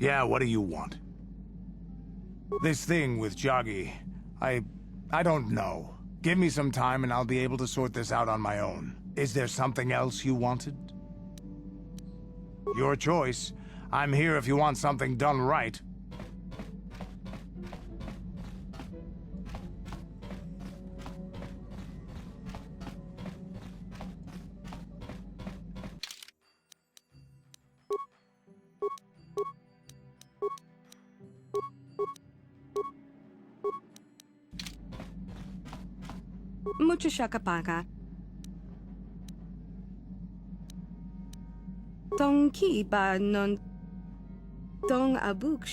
Yeah, what do you want? This thing with Joggy, I don't know. Give me some time and I'll be able to sort this out on my own. Is there something else you wanted? Your choice. I'm here if you want something done right. Mucho shakapaga. Tong ki ba non Tong abuk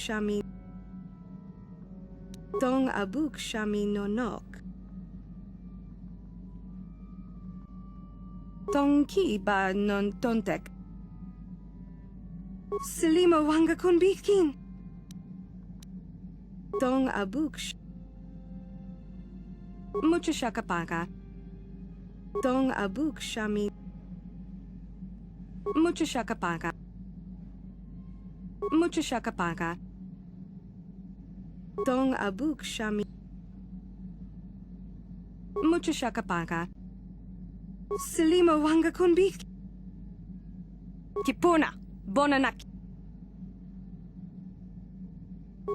shami nonok. Tong ki ba non tontek. Selima wanga kun bikin. Tong abuk Mucho shakapaga. Tong abuk shami. Mucho shakapaga. Mucho shakapaga. Tong abuk shami. Mucho shakapaga. Selima wanga kun bik. Kipuna, bonanak.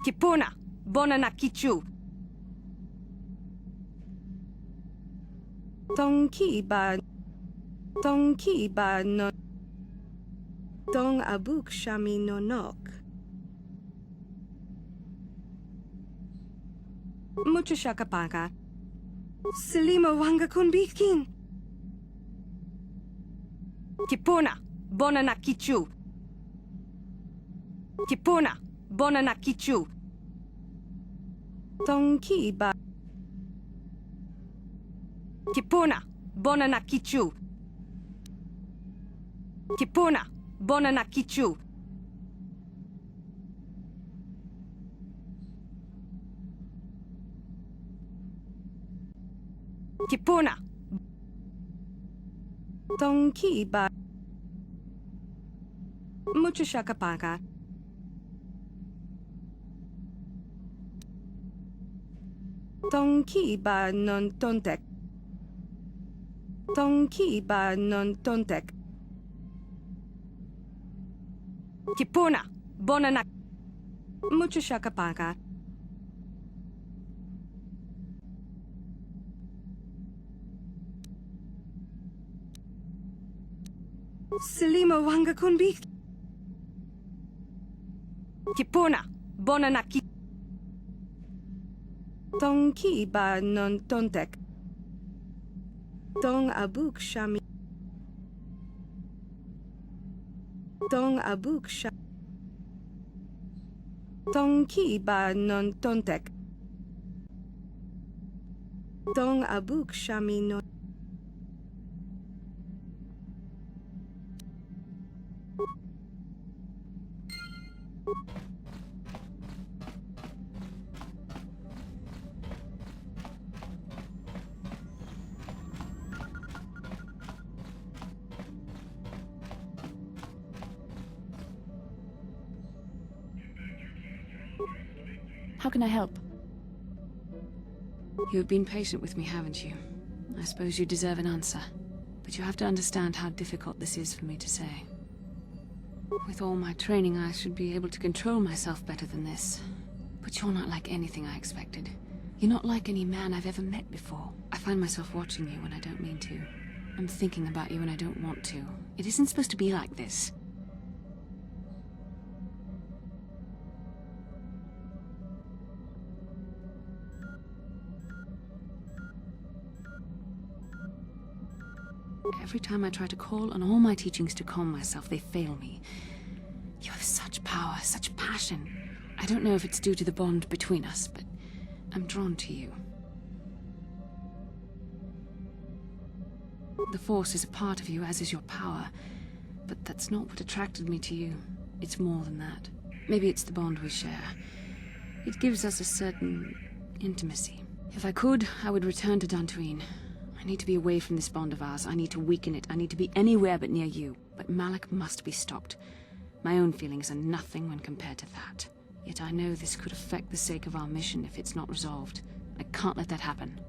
Kipuna, bonanakichu. Tong ki ba no Tong abuk shami nonok. Mucho shakapaga. Selima wanga kun bikin. Kipuna, bonanakichu. Kipuna, bonanakichu. Tong ki ba Kipuna, bonanakichu. Kipuna, bonanakichu. Kipuna. Tong ki ba Mucho shakapaga. Tong ki ba non tontek. Tong ki ba non tontek. Kipuna, bonanak. Mucho shakapaga. Selima wanga kun bik. Kipuna, bonanaki. Tong ki ba non tontek. Tong abuk shami. Tong abuk shami. Tong ki ba non tontek. Tong abuk shami non. How can I help? You have been patient with me, haven't you? I suppose you deserve an answer. But you have to understand how difficult this is for me to say. With all my training, I should be able to control myself better than this. But you're not like anything I expected. You're not like any man I've ever met before. I find myself watching you when I don't mean to. I'm thinking about you when I don't want to. It isn't supposed to be like this. Every time I try to call on all my teachings to calm myself, they fail me. You have such power, such passion. I don't know if it's due to the bond between us, but I'm drawn to you. The Force is a part of you, as is your power. But that's not what attracted me to you. It's more than that. Maybe it's the bond we share. It gives us a certain intimacy. If I could, I would return to Dantooine. I need to be away from this bond of ours. I need to weaken it. I need to be anywhere but near you. But Malik must be stopped. My own feelings are nothing when compared to that. Yet I know this could affect the sake of our mission if it's not resolved. I can't let that happen.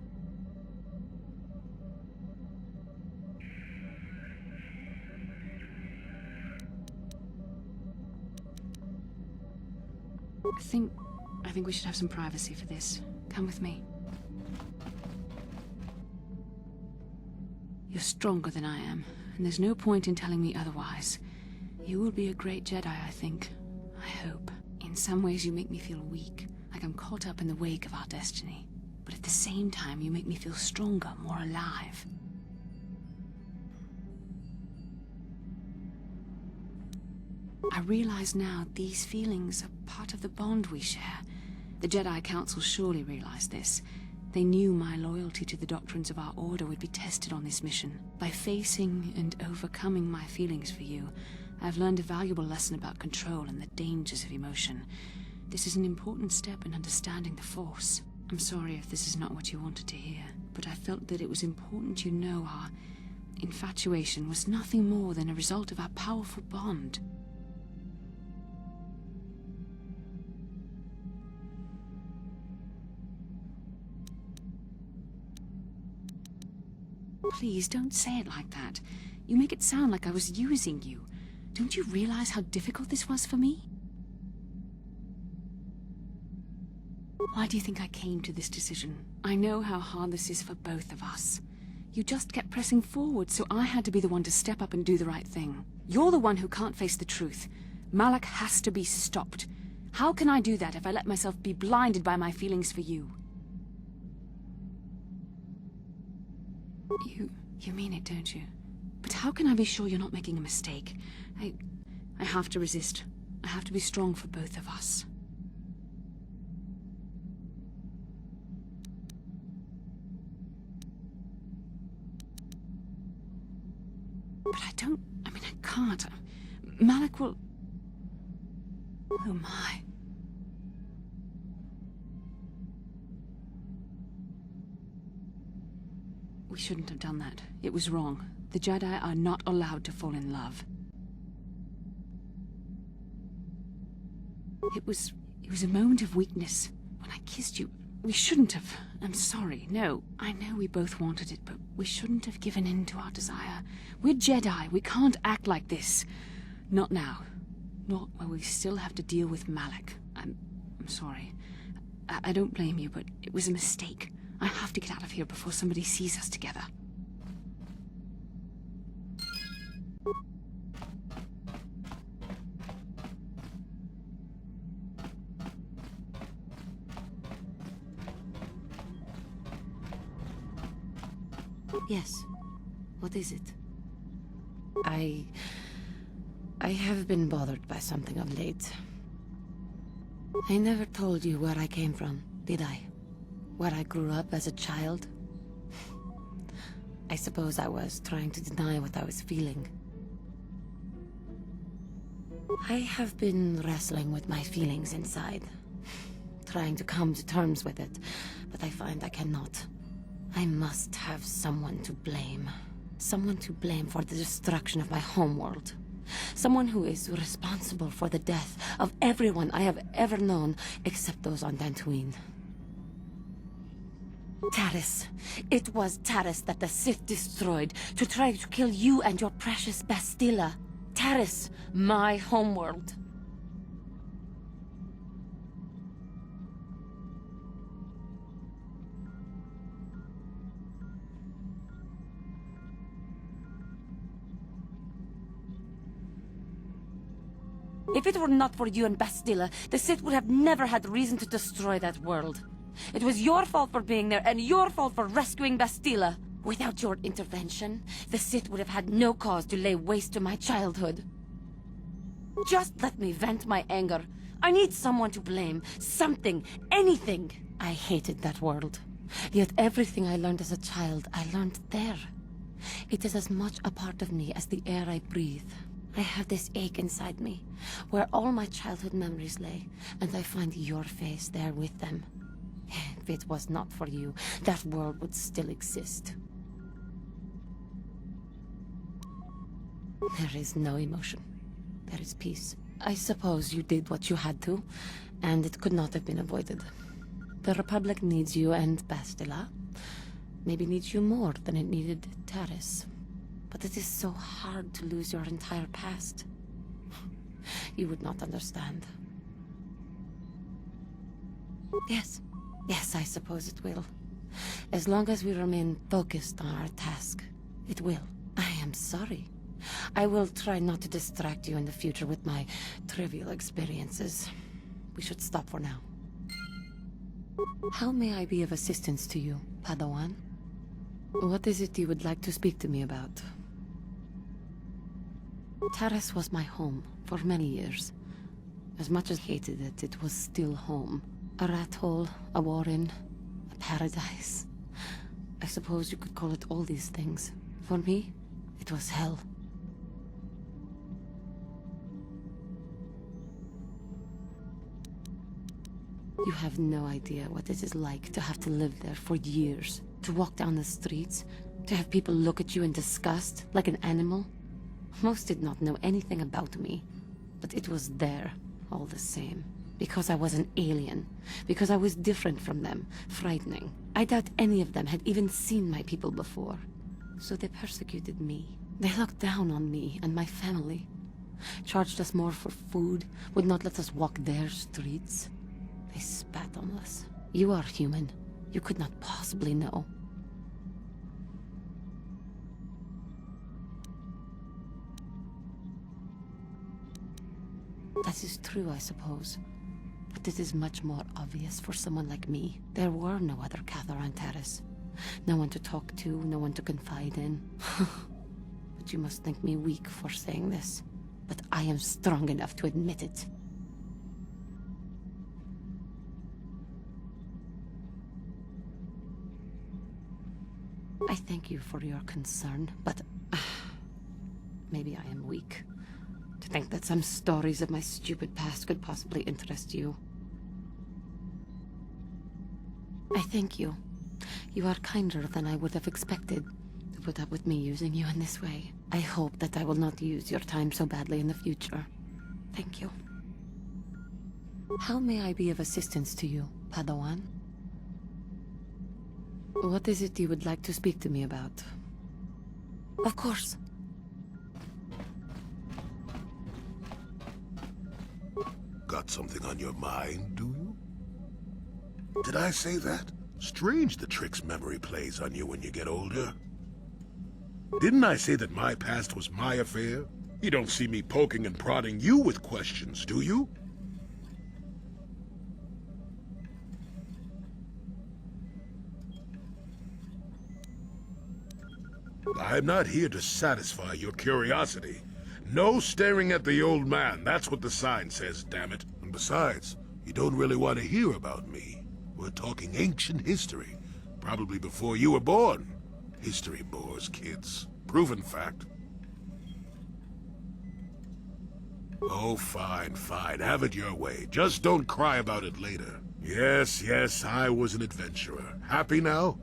I think we should have some privacy for this. Come with me. You're stronger than I am, and there's no point in telling me otherwise. You will be a great Jedi, I think. I hope. In some ways you make me feel weak, like I'm caught up in the wake of our destiny. But at the same time, you make me feel stronger, more alive. I realize now these feelings are part of the bond we share. The Jedi Council surely realized this. They knew my loyalty to the doctrines of our order would be tested on this mission. By facing and overcoming my feelings for you, I've learned a valuable lesson about control and the dangers of emotion. This is an important step in understanding the Force. I'm sorry if this is not what you wanted to hear, but I felt that it was important you know our infatuation was nothing more than a result of our powerful bond. Please, don't say it like that. You make it sound like I was using you. Don't you realize how difficult this was for me? Why do you think I came to this decision? I know how hard this is for both of us. You just kept pressing forward, so I had to be the one to step up and do the right thing. You're the one who can't face the truth. Malak has to be stopped. How can I do that if I let myself be blinded by my feelings for you? You mean it, don't you? But how can I be sure you're not making a mistake? I have to resist. I have to be strong for both of us. But I can't. Malak will... Oh my. We shouldn't have done that. It was wrong. The Jedi are not allowed to fall in love. It was a moment of weakness. When I kissed you, we shouldn't have. I'm sorry. No, I know we both wanted it, but we shouldn't have given in to our desire. We're Jedi. We can't act like this. Not now. Not while we still have to deal with Malak. I'm sorry. I don't blame you, but it was a mistake. I have to get out of here before somebody sees us together. Yes. What is it? I have been bothered by something of late. I never told you where I came from, did I? Where I grew up as a child? I suppose I was trying to deny what I was feeling. I have been wrestling with my feelings inside, trying to come to terms with it, but I find I cannot. I must have someone to blame. Someone to blame for the destruction of my homeworld. Someone who is responsible for the death of everyone I have ever known, except those on Dantooine. Taris. It was Taris that the Sith destroyed to try to kill you and your precious Bastila. Taris, my homeworld. If it were not for you and Bastila, the Sith would have never had reason to destroy that world. It was your fault for being there, and your fault for rescuing Bastila. Without your intervention, the Sith would have had no cause to lay waste to my childhood. Just let me vent my anger. I need someone to blame. Something. Anything. I hated that world. Yet everything I learned as a child, I learned there. It is as much a part of me as the air I breathe. I have this ache inside me, where all my childhood memories lay, and I find your face there with them. If it was not for you, that world would still exist. There is no emotion. there is peace. I suppose you did what you had to, and it could not have been avoided. The Republic needs you and Bastila. Maybe needs you more than it needed Taris. But it is so hard to lose your entire past. You would not understand. Yes. Yes, I suppose it will. As long as we remain focused on our task, it will. I am sorry. I will try not to distract you in the future with my trivial experiences. We should stop for now. How may I be of assistance to you, Padawan? What is it you would like to speak to me about? Taris was my home for many years. As much as I hated it, it was still home. A rat hole, a warren, a paradise. I suppose you could call it all these things. For me, it was hell. You have no idea what it is like to have to live there for years. To walk down the streets, to have people look at you in disgust, like an animal. Most did not know anything about me, but it was there, all the same. Because I was an alien. Because I was different from them. Frightening. I doubt any of them had even seen my people before. So they persecuted me. They looked down on me and my family. Charged us more for food. Would not let us walk their streets. They spat on us. You are human. You could not possibly know. That is true, I suppose. But it is much more obvious for someone like me. There were no other Kotor on Taris. No one to talk to, no one to confide in. But you must think me weak for saying this. But I am strong enough to admit it. I thank you for your concern, but maybe I am weak. To think that some stories of my stupid past could possibly interest you. I thank you. You are kinder than I would have expected to put up with me using you in this way. I hope that I will not use your time so badly in the future. Thank you. How may I be of assistance to you, Padawan? What is it you would like to speak to me about? Of course. Got something on your mind, do you? Did I say that? Strange the tricks memory plays on you when you get older. Didn't I say that my past was my affair? You don't see me poking and prodding you with questions, do you? I'm not here to satisfy your curiosity. No staring at the old man, that's what the sign says, damn it. And besides, you don't really want to hear about me. We're talking ancient history, probably before you were born. History bores kids. Proven fact. Oh, fine, fine. Have it your way. Just don't cry about it later. Yes, I was an adventurer. Happy now?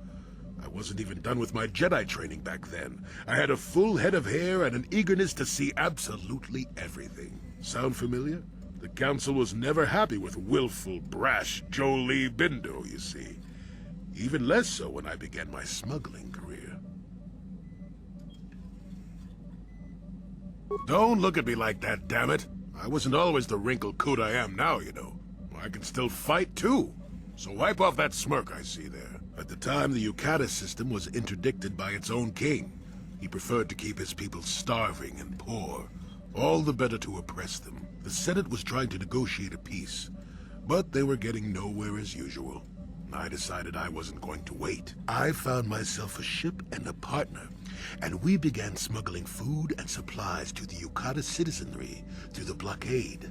I wasn't even done with my Jedi training back then. I had a full head of hair and an eagerness to see absolutely everything. Sound familiar? The Council was never happy with willful, brash Jolie Bindo, you see. Even less so when I began my smuggling career. Don't look at me like that, damn it. I wasn't always the wrinkled coot I am now, you know. I can still fight, too. So wipe off that smirk I see there. At the time, the Yukata system was interdicted by its own king. He preferred to keep his people starving and poor, all the better to oppress them. The Senate was trying to negotiate a peace, but they were getting nowhere as usual. I decided I wasn't going to wait. I found myself a ship and a partner, and we began smuggling food and supplies to the Yukata citizenry through the blockade.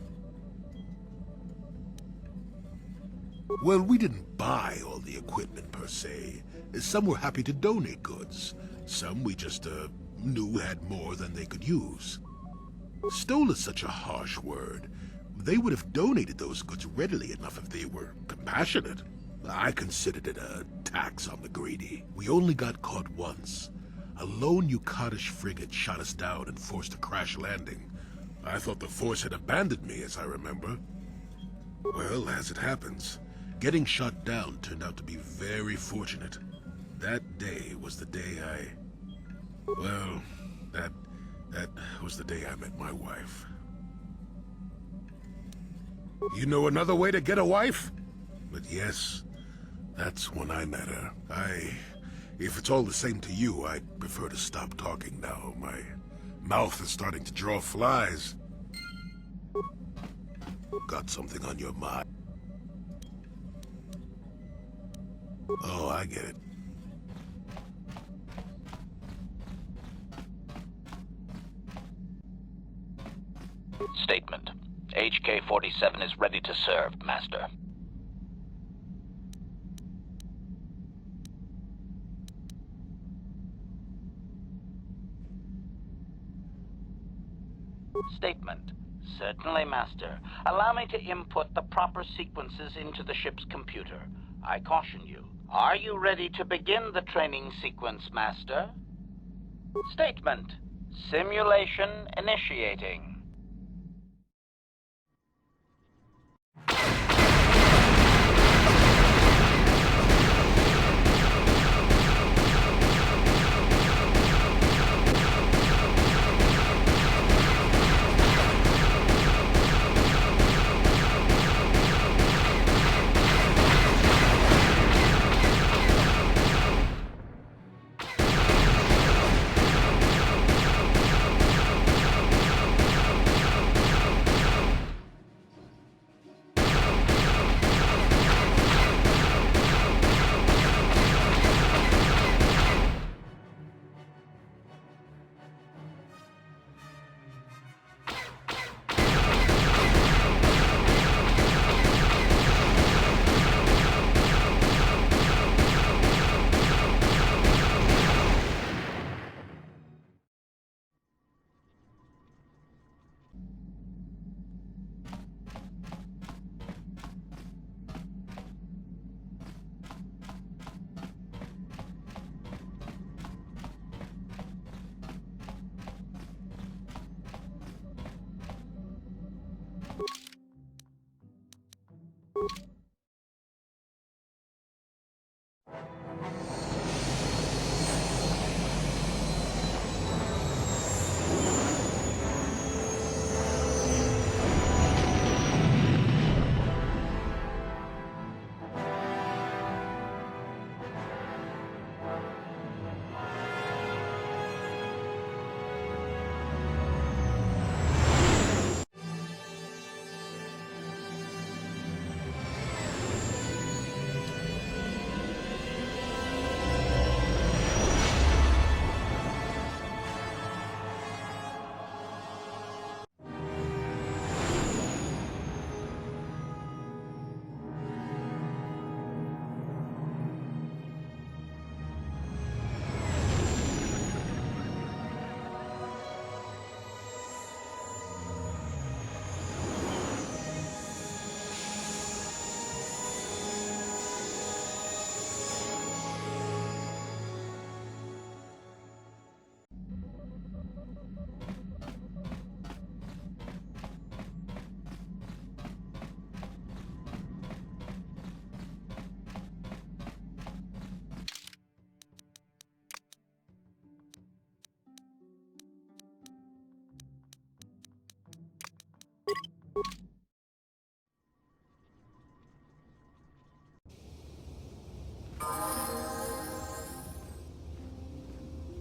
Well, we didn't buy all the equipment per se. Some were happy to donate goods. Some we just, knew had more than they could use. Stole is such a harsh word. They would have donated those goods readily enough if they were compassionate. I considered it a tax on the greedy. We only got caught once. A lone Yukatish frigate shot us down and forced a crash landing. I thought the Force had abandoned me, as I remember. Well, as it happens, getting shot down turned out to be very fortunate. That day was the day well, that was the day I met my wife. You know another way to get a wife? But yes, that's when I met her. If it's all the same to you, I'd prefer to stop talking now. My mouth is starting to draw flies. Got something on your mind? Oh, I get it. Statement. HK-47 is ready to serve, Master. Statement. Certainly, Master. Allow me to input the proper sequences into the ship's computer. I caution you. Are you ready to begin the training sequence, Master? Statement. Simulation initiating.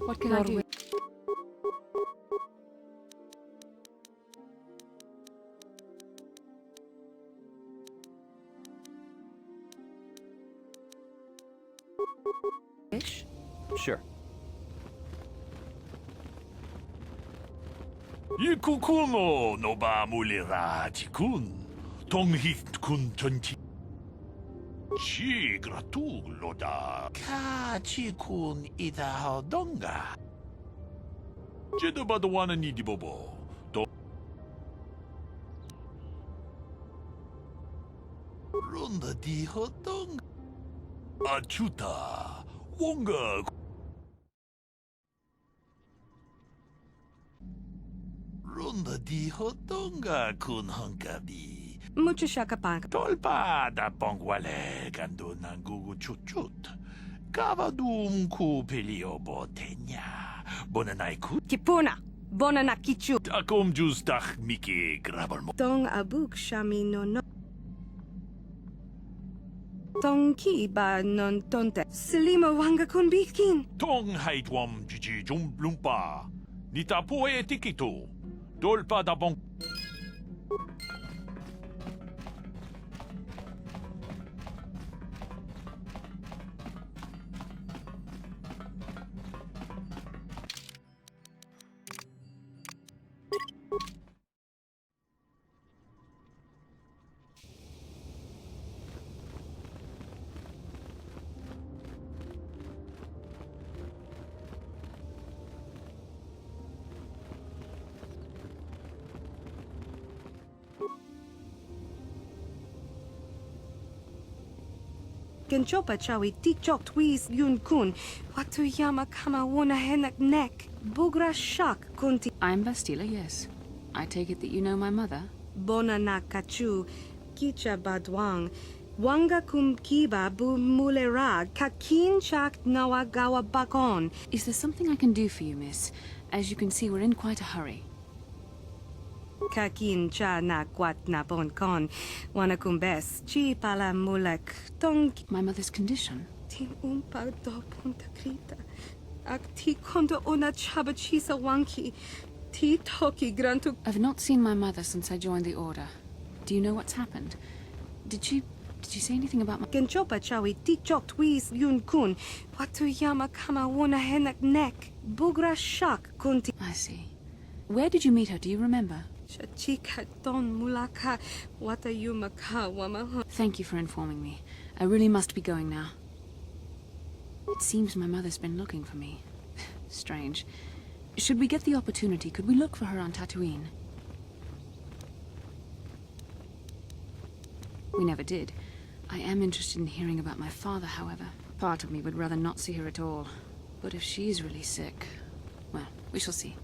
What can I do? Ish? Sure. 이쿠쿠노 노바물리라 지군 동히군 전치 시그라투글로다 카지군 이다하던가 제도바도 와는 이디보보 또 론다 디하던가 아주타 뭔가 Runda di hodonga kun hunkabi. Mucho shakapang. Tolpa da bongwale kando nangugu chut. Kavadum ku pelio botenya. Bonanai ku. Kipuna. Bona na kichu. Takum justach miki grabal mo. Tong abuk shami no. Tong ki ba non tonte. Selima wanga kun bikin. Tong haitwam jiji jumblumpa. Nita poe tikito. Tolpa da bong. Genchopa chawi tikchok twis yun kun. Watu yama kama wona henak nek. Bugra shak kunti. I'm Bastila, yes. I take it that you know my mother? Bona na kachu. Kicha badwang. Wanga kum kiba bu mulera. Kakin chak nawagawa bakon. Is there something I can do for you, miss? As you can see, we're in quite a hurry. Kakin cha na kwat na bon kon. Wana kumbes. Chi pala mulek. Tong My mother's condition? tin umpa do punta krita. Ak ti kondo ona chaba chisa wanki. Ti toki grantu. I've not seen my mother since I joined the Order. Do you know what's happened? Did she say anything about my... Genchopa chawi tikchok twis yun kun. Watu yama kama wona henak nek. Bugra shak kunti. I see. Where did you meet her? Do you remember? Chika don mulaka. Wata yumaka wama. Thank you for informing me. I really must be going now. It seems my mother's been looking for me. Strange. Should we get the opportunity, could we look for her on Tatooine? We never did. I am interested in hearing about my father, however. Part of me would rather not see her at all. But if she's really sick, well, we shall see.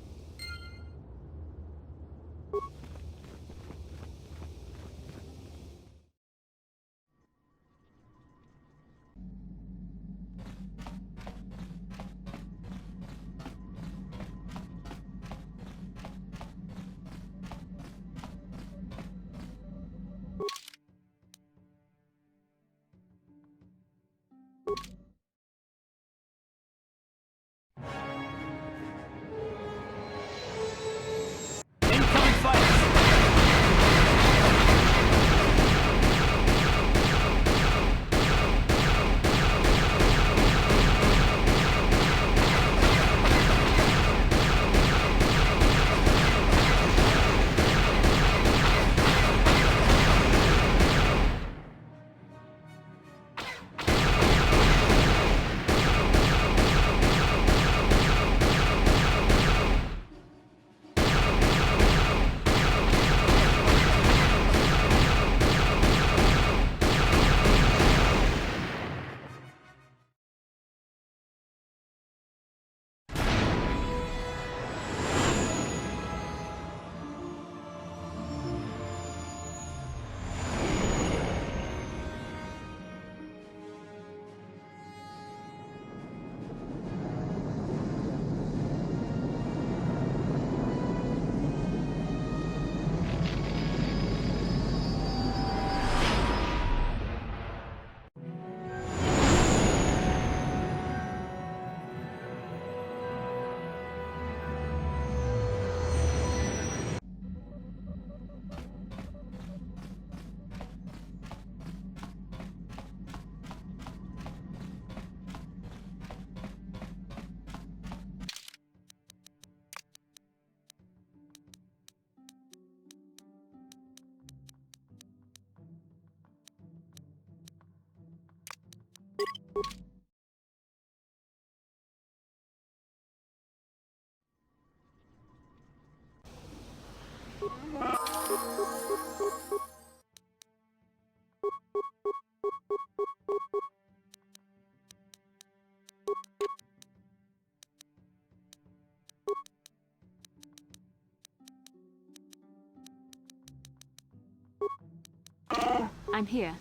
I'm here.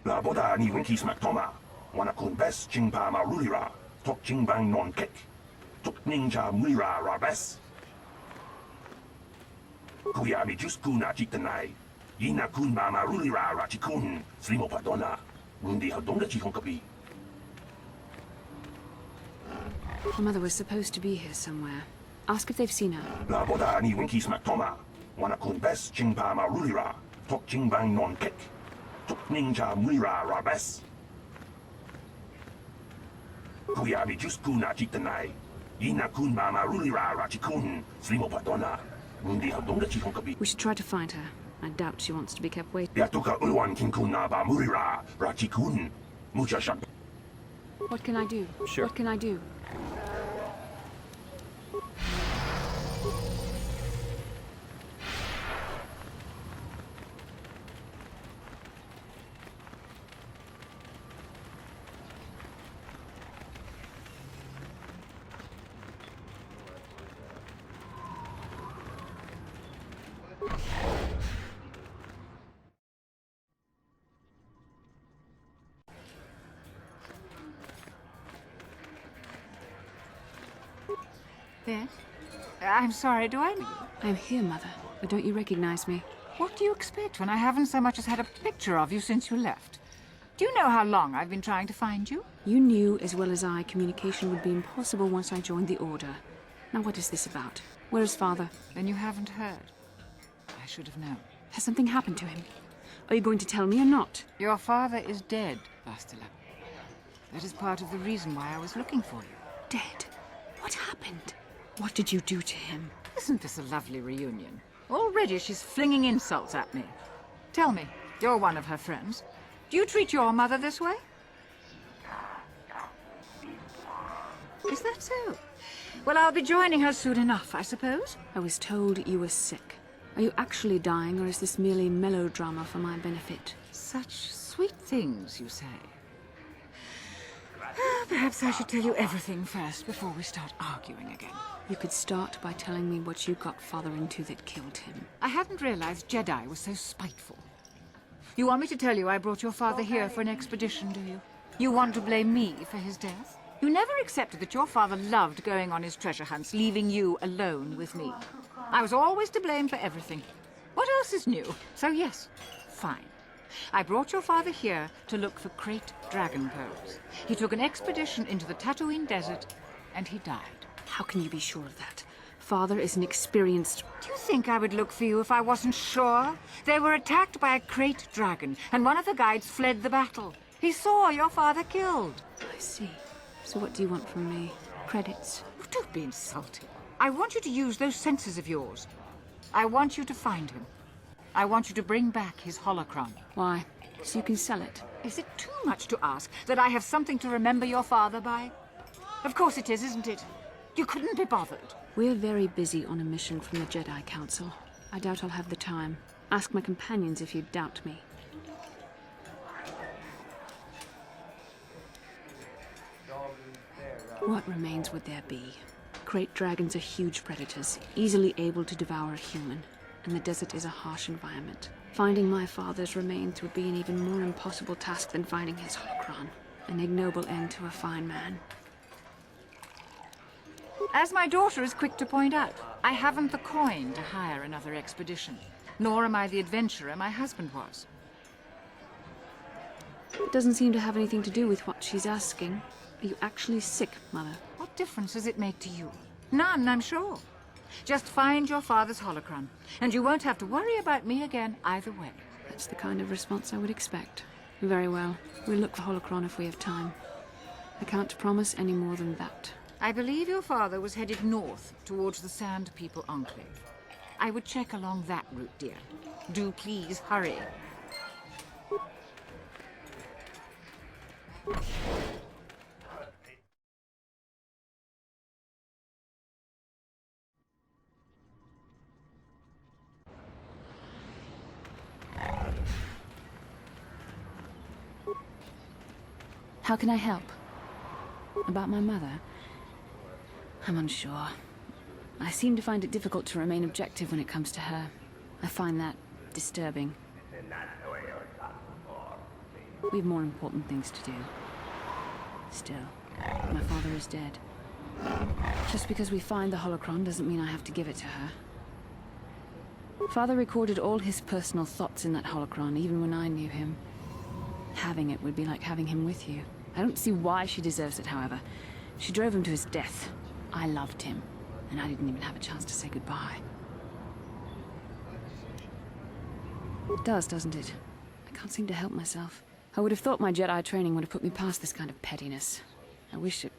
La boda ni winki smack toma. Wana kun bes chingpa ma rulira. Tok chingbang non kek. Tok ninja mulira rabes. Kuya mi just kuna chitanai. Yina kun ma rulira rachikun. Slimo padona. Rundi hadonga chihonkapi. Her mother was supposed to be here somewhere. Ask if they've seen her. La boda ni winki smack toma. Wana kun bes chingpa ma rulira. Tok chingbang non kek. Tok ninja mulira rabes. Kuya mi just kuna chitanai. Yina kun ma rulira rachikun. Slimo padona. Rundi hadonga chihonkapi. We should try to find her. I doubt she wants to be kept waiting. Yatuka ulwan kinkuna ba mulira rachikun. Mucha shak. What can I do? Sure. What can I do? Yes? I'm sorry, do I... I'm here, Mother. But don't you recognize me? What do you expect when I haven't so much as had a picture of you since you left? Do you know how long I've been trying to find you? You knew as well as I communication would be impossible once I joined the Order. Now what is this about? Where is Father? Then you haven't heard. I should have known. Has something happened to him? Are you going to tell me or not? Your father is dead, Bastila. That is part of the reason why I was looking for you. Dead? What happened? What did you do to him? Isn't this a lovely reunion? Already she's flinging insults at me. Tell me, you're one of her friends. Do you treat your mother this way? Is that so? Well, I'll be joining her soon enough, I suppose. I was told you were sick. Are you actually dying, or is this merely melodrama for my benefit? Such sweet things, you say. Perhaps I should tell you everything first before we start arguing again. You could start by telling me what you got Father into that killed him. I hadn't realized Jedi was so spiteful. You want me to tell you I brought your father here for an expedition, do you? You want to blame me for his death? You never accepted that your father loved going on his treasure hunts, leaving you alone with me. I was always to blame for everything. What else is new? So yes, fine. I brought your father here to look for great dragon pearls. He took an expedition into the Tatooine desert, and he died. How can you be sure of that? Father is an experienced... Do you think I would look for you if I wasn't sure? They were attacked by a great dragon, and one of the guides fled the battle. He saw your father killed. I see. So what do you want from me? Credits? Oh, don't be insulting. I want you to use those senses of yours. I want you to find him. I want you to bring back his holocron. Why? So you can sell it? Is it too much to ask that I have something to remember your father by? Of course it is, isn't it? You couldn't be bothered. We're very busy on a mission from the Jedi Council. I doubt I'll have the time. Ask my companions if you doubt me. What remains would there be? Great dragons are huge predators, easily able to devour a human, and the desert is a harsh environment. Finding my father's remains would be an even more impossible task than finding his holocron. An ignoble end to a fine man. As my daughter is quick to point out, I haven't the coin to hire another expedition. Nor am I the adventurer my husband was. It doesn't seem to have anything to do with what she's asking. Are you actually sick, Mother? What difference does it make to you? None, I'm sure. Just find your father's holocron, and you won't have to worry about me again either way. That's the kind of response I would expect. Very well. We'll look for holocron if we have time. I can't promise any more than that. I believe your father was headed north towards the Sand People Enclave. I would check along that route, dear. Do please hurry. How can I help? About my mother? I'm unsure. I seem to find it difficult to remain objective when it comes to her. I find that disturbing. We have more important things to do. Still, my father is dead. Just because we find the holocron doesn't mean I have to give it to her. Father recorded all his personal thoughts in that holocron, even when I knew him. Having it would be like having him with you. I don't see why she deserves it, however. She drove him to his death. I loved him, and I didn't even have a chance to say goodbye. It does, doesn't it? I can't seem to help myself. I would have thought my Jedi training would have put me past this kind of pettiness. I wish it...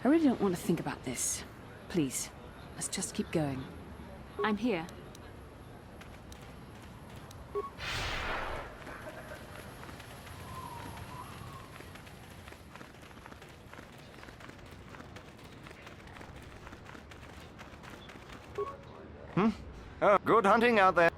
I really don't want to think about this. Please, let's just keep going. I'm here. Oh, good hunting out there.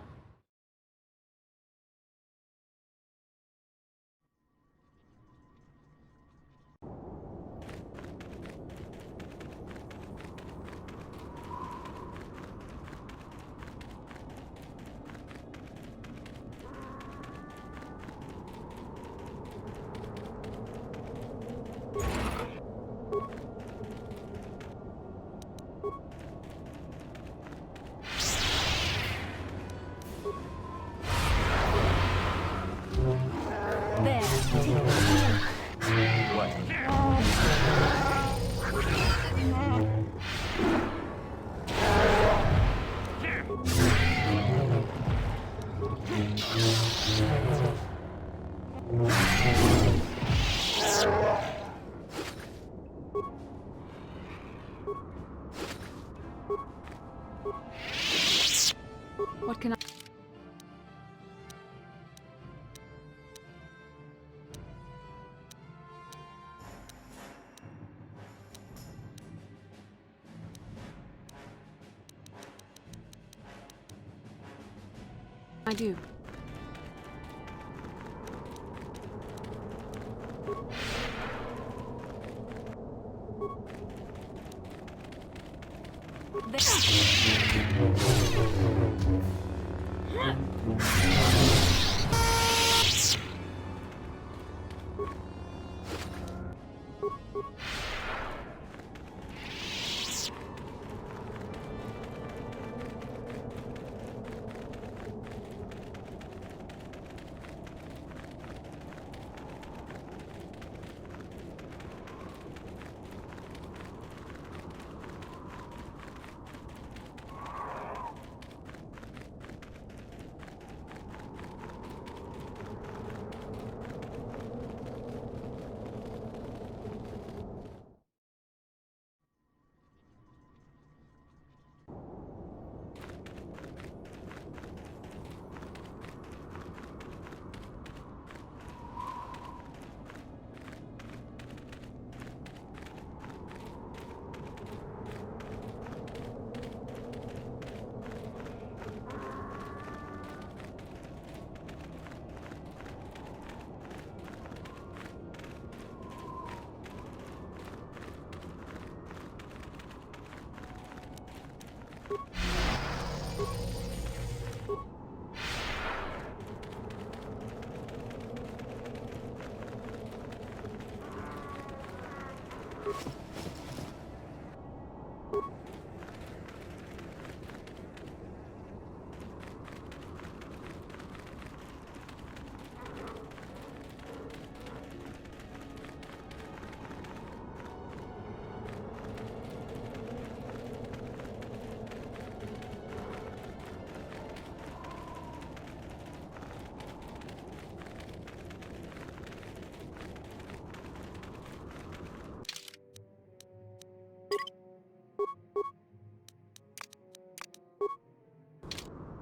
What can I... I do.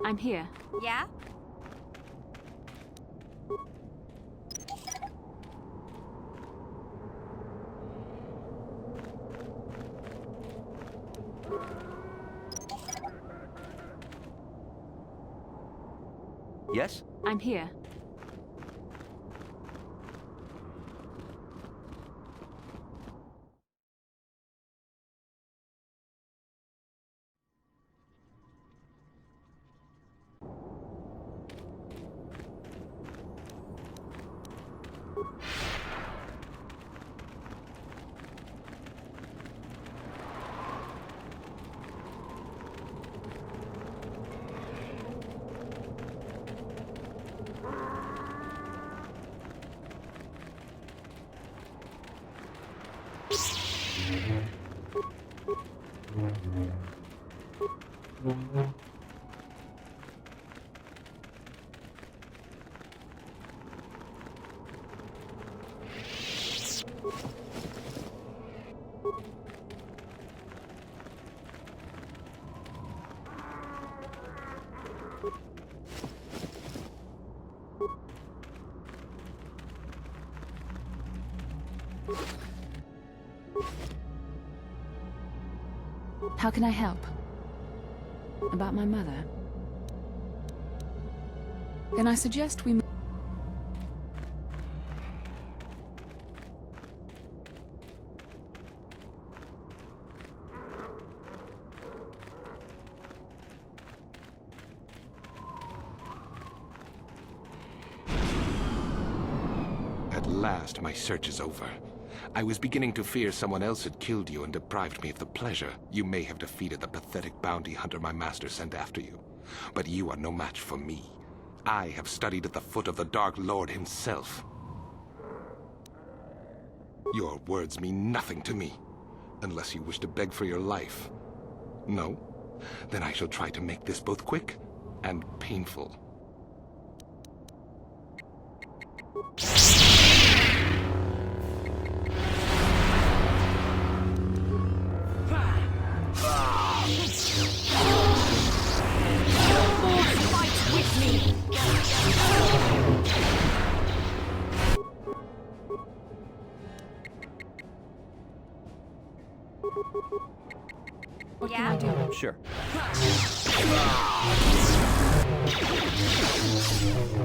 I'm here. Yeah? Yes? I'm here. How can I help? About my mother? Can I suggest we... At last, my search is over. I was beginning to fear someone else had killed you and deprived me of the pleasure you may have defeated the pathetic bounty hunter my master sent after you. But you are no match for me. I have studied at the foot of the Dark Lord himself. Your words mean nothing to me, unless you wish to beg for your life. No? Then I shall try to make this both quick and painful. What can I do? Sure.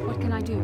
What can I do?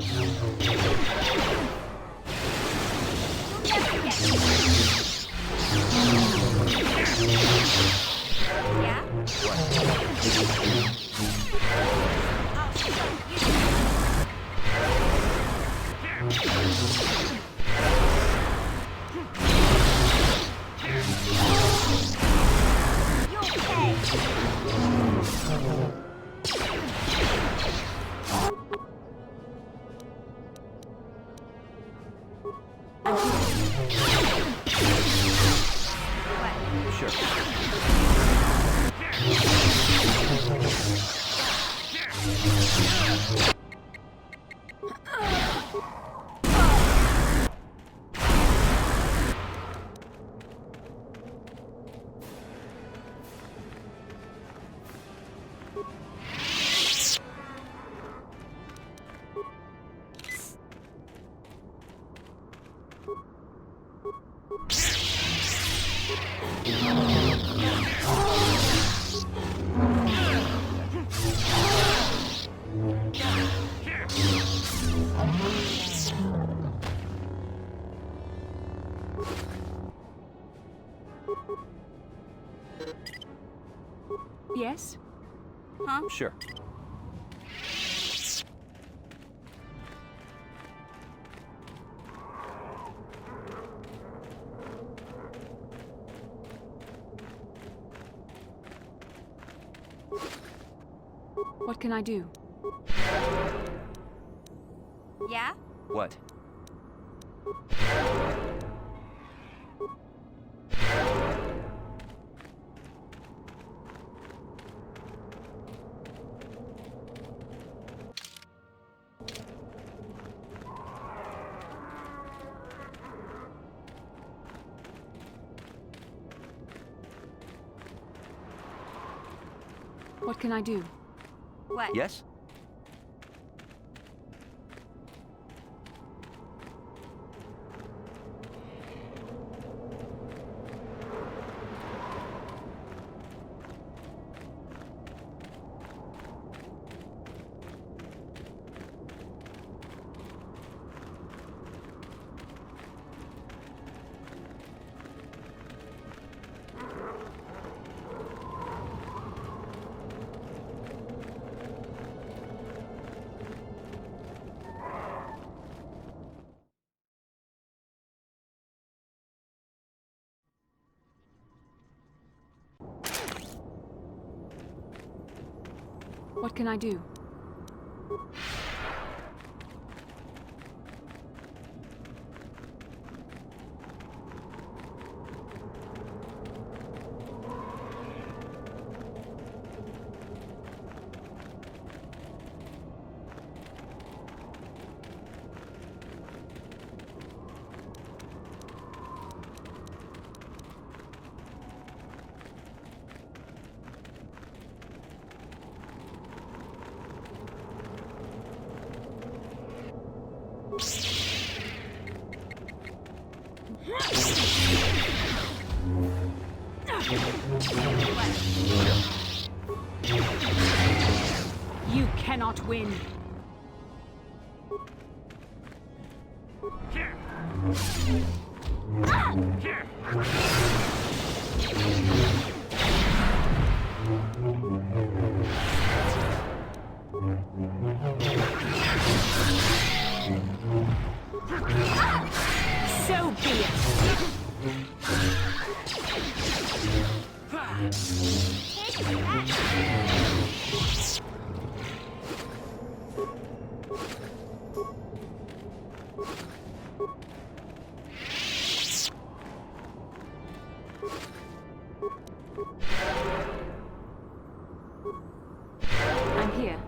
Yes? Sure. What can I do? Yeah? What? What can I do? What? Yes? What can I do? You cannot win. So be it. I'm here.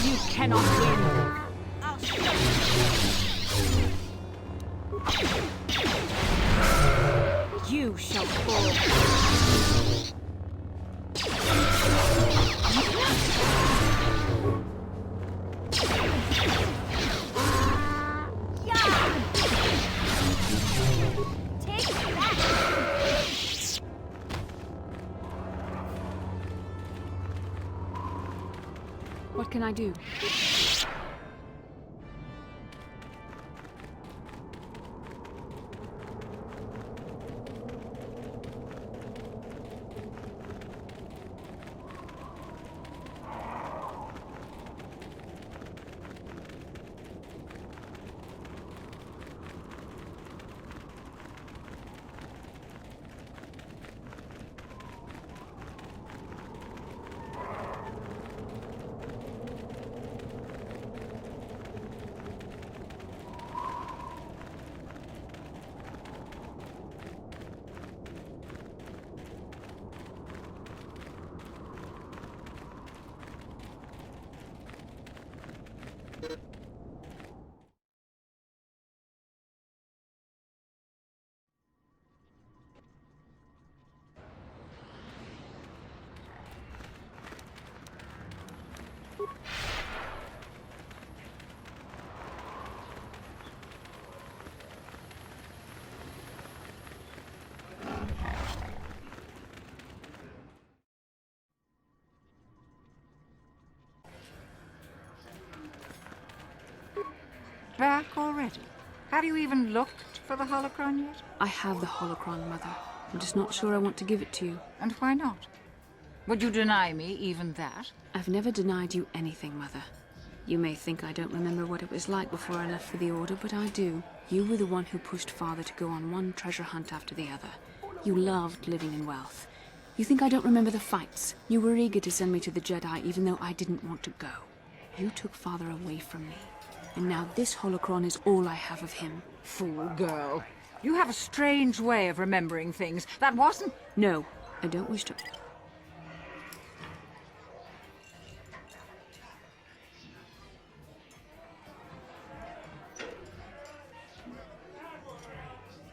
You cannot win. You shall fall. What can I do? Back already? Have you even looked for the holocron yet? I have the holocron, Mother. I'm just not sure I want to give it to you. And why not? Would you deny me even that? I've never denied you anything, Mother. You may think I don't remember what it was like before I left for the Order, but I do. You were the one who pushed Father to go on one treasure hunt after the other. You loved living in wealth. You think I don't remember the fights? You were eager to send me to the Jedi even though I didn't want to go. You took Father away from me. And now this holocron is all I have of him. Fool girl. You have a strange way of remembering things. That wasn't... No, I don't wish to...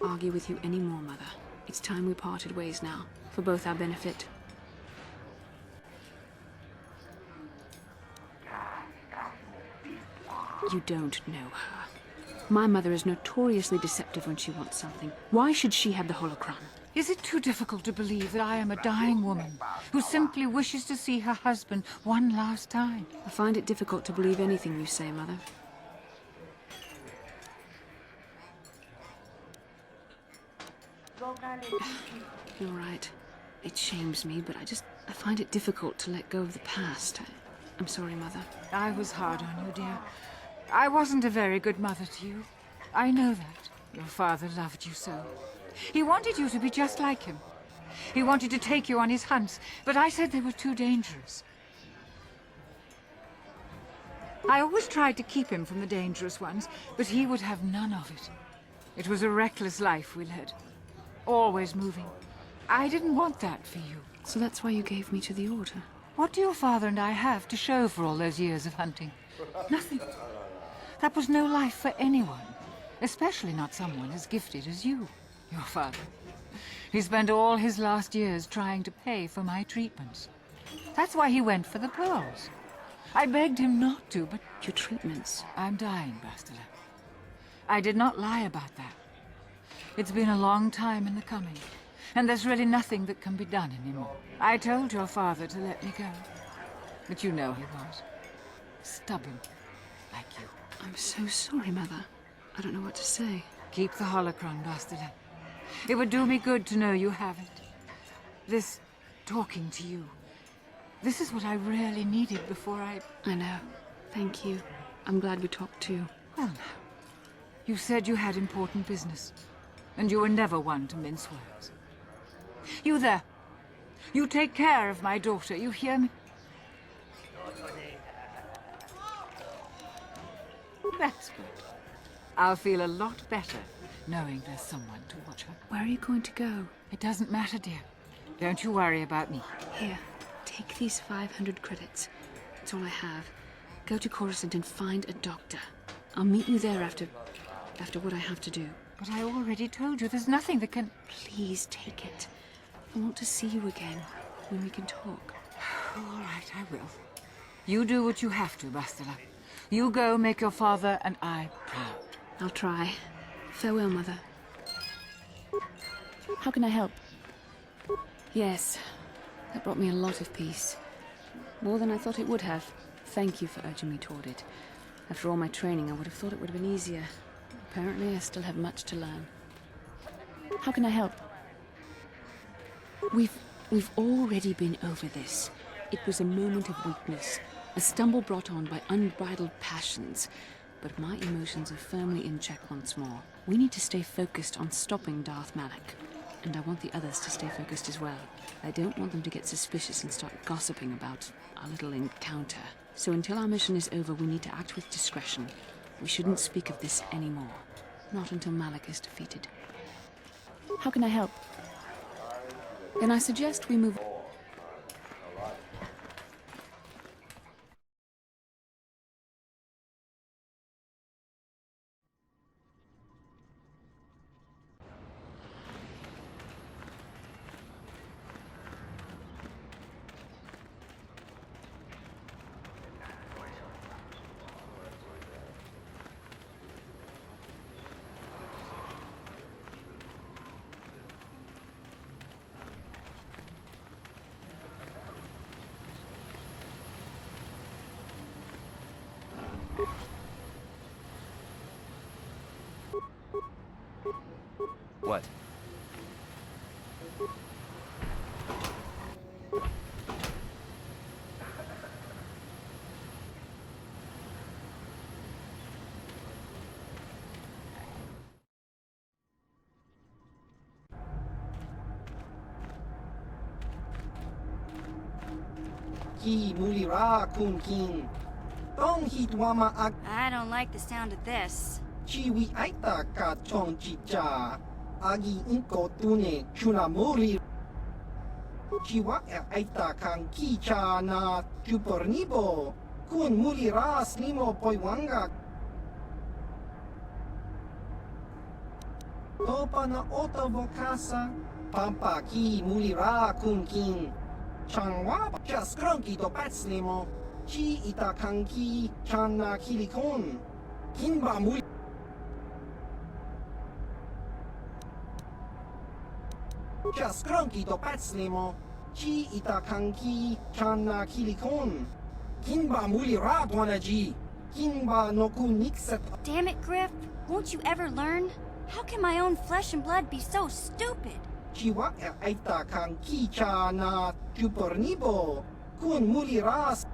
argue with you anymore, Mother. It's time we parted ways now, for both our benefit. You don't know her. My mother is notoriously deceptive when she wants something. Why should she have the holocron? Is it too difficult to believe that I am a dying woman who simply wishes to see her husband one last time? I find it difficult to believe anything you say, Mother. You're right. It shames me, but I find it difficult to let go of the past. I'm sorry, Mother. I was hard on you, dear. I wasn't a very good mother to you. I know that. Your father loved you so. He wanted you to be just like him. He wanted to take you on his hunts, but I said they were too dangerous. I always tried to keep him from the dangerous ones, but he would have none of it. It was a reckless life we led. Always moving. I didn't want that for you. So that's why you gave me to the Order? What do your father and I have to show for all those years of hunting? Nothing. That was no life for anyone. Especially not someone as gifted as you, your father. He spent all his last years trying to pay for my treatments. That's why he went for the pearls. I begged him not to, but... Your treatments? I'm dying, Bastila. I did not lie about that. It's been a long time in the coming, and there's really nothing that can be done anymore. I told your father to let me go, but you know he was. Stubborn, like you. I'm so sorry, Mother. I don't know what to say. Keep the holocron, Bastila. It would do me good to know you have it. This talking to you. This is what I really needed before I know. Thank you. I'm glad we talked too. Well, now. You said you had important business, and you were never one to mince words. You there. You take care of my daughter, you hear me? That's good. I'll feel a lot better knowing there's someone to watch her. Where are you going to go? It doesn't matter, dear. Don't you worry about me. Here, take these 500 credits. That's all I have. Go to Coruscant and find a doctor. I'll meet you there after what I have to do. But I already told you there's nothing that can... Please take it. I want to see you again, when we can talk. All right, I will. You do what you have to, Bastila. You go make your father and I proud. I'll try. Farewell, Mother. How can I help? Yes, that brought me a lot of peace. More than I thought it would have. Thank you for urging me toward it. After all my training, I would have thought it would have been easier. Apparently, I still have much to learn. How can I help? We've already been over this. It was a moment of weakness, a stumble brought on by unbridled passions. But my emotions are firmly in check once more. We need to stay focused on stopping Darth Malak. And I want the others to stay focused as well. I don't want them to get suspicious and start gossiping about our little encounter. So until our mission is over, we need to act with discretion. We shouldn't speak of this anymore. Not until Malak is defeated. How can I help? Then I suggest we move... What? Ki mulira kun king. Tong hitwama ak I don't like the sound of this. chiwi aita ka chong chicha. Agi inko tune chuna muri. Chiwa aita kang kicha na chupornibo. Kun mulira slimo poiwanga. Topa na oto vokasa. Pampa ki mulira kun king. Changwa just grunky to patslimo. Chi ita kanki chana kilikon. Kinba muli. Just grunky to patslimo. Chi ita kanki chana kilikon. Kinba muli radwanaji. Kinba no kunikset. Damn it, Griff. Won't you ever learn? How can my own flesh and blood be so stupid? Chiwa aita kanki chana chupornibo. Kun muli ras.